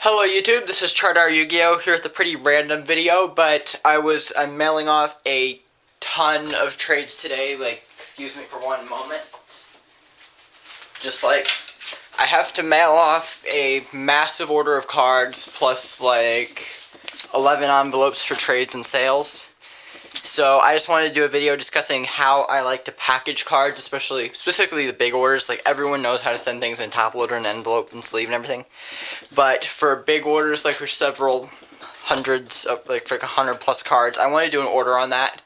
Hello YouTube, this is ChardarYuGiOh here with a pretty random video, but I'm mailing off a ton of trades today, excuse me for one moment. I have to mail off a massive order of cards plus 11 envelopes for trades and sales. So I just wanted to do a video discussing how I like to package cards, specifically the big orders. Everyone knows how to send things in top loader and envelope and sleeve and everything. But for big orders, for several hundreds of, for 100 plus cards, I want to do an order on that.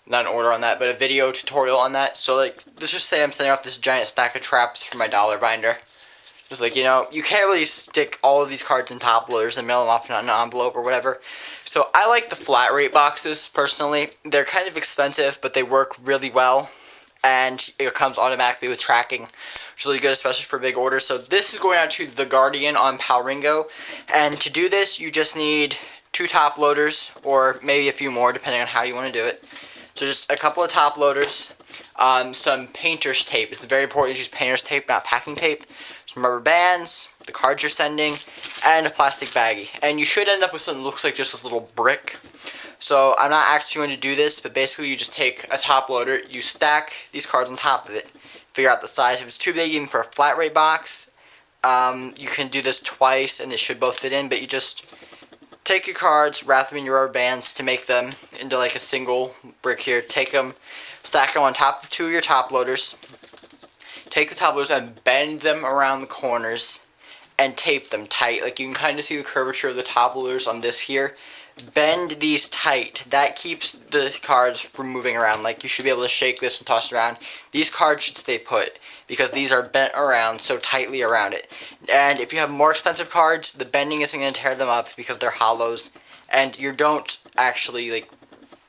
Not an order on that, but a video tutorial on that. So let's just say I'm sending off this giant stack of traps for my dollar binder. You can't really stick all of these cards in top loaders and mail them off in an envelope or whatever. So I like the flat rate boxes, personally. They're kind of expensive, but they work really well. And it comes automatically with tracking. It's really good, especially for big orders. So this is going out to The Guardian on Palringo. And to do this, you just need 2 top loaders, or maybe a few more, depending on how you want to do it. So just a couple of top loaders, some painter's tape. It's very important to use painter's tape, not packing tape. Some rubber bands, the cards you're sending, and a plastic baggie. And you should end up with something that looks like just this little brick. So I'm not actually going to do this, but basically you just take a top loader, you stack these cards on top of it, figure out the size. If it's too big even for a flat rate box, you can do this twice and they should both fit in, but you just take your cards, wrap them in your rubber bands to make them into a single brick here. Take them, stack them on top of 2 of your top loaders. Take the top loaders and bend them around the corners and tape them tight. You can kind of see the curvature of the top loaders on this here. Bend these tight. That keeps the cards from moving around. You should be able to shake this and toss it around. These cards should stay put because these are bent around so tightly around it. And if you have more expensive cards, the bending isn't going to tear them up because they're hollows. And you don't actually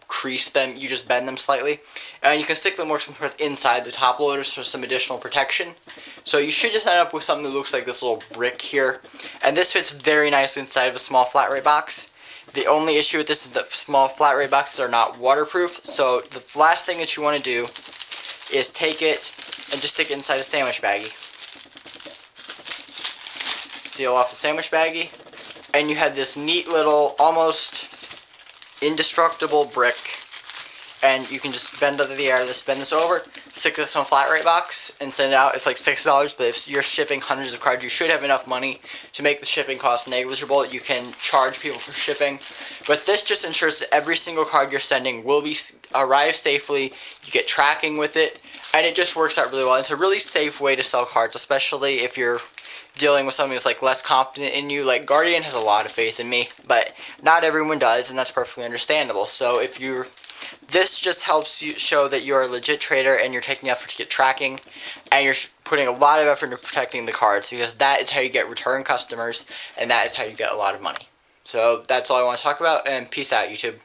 crease them, you just bend them slightly. And you can stick the more expensive cards inside the top loaders for some additional protection. So you should just end up with something that looks like this little brick here. And this fits very nicely inside of a small flat rate box. The only issue with this is that small flat rate boxes are not waterproof. So the last thing that you want to do is take it and just stick it inside a sandwich baggie. Seal off the sandwich baggie, and you have this neat little, almost indestructible brick. And you can just bend under the air of this, bend this over, stick this on a flat rate box, and send it out. It's like $6, but if you're shipping hundreds of cards, you should have enough money to make the shipping cost negligible. You can charge people for shipping, but this just ensures that every single card you're sending will arrive safely. You get tracking with it, and it just works out really well. It's a really safe way to sell cards, especially if you're dealing with somebody who's less confident in you. Guardian has a lot of faith in me, but not everyone does, and that's perfectly understandable. So this just helps you show that you're a legit trader and you're taking effort to get tracking, and you're putting a lot of effort into protecting the cards, because that is how you get return customers, and that is how you get a lot of money. So that's all I want to talk about, and peace out, YouTube.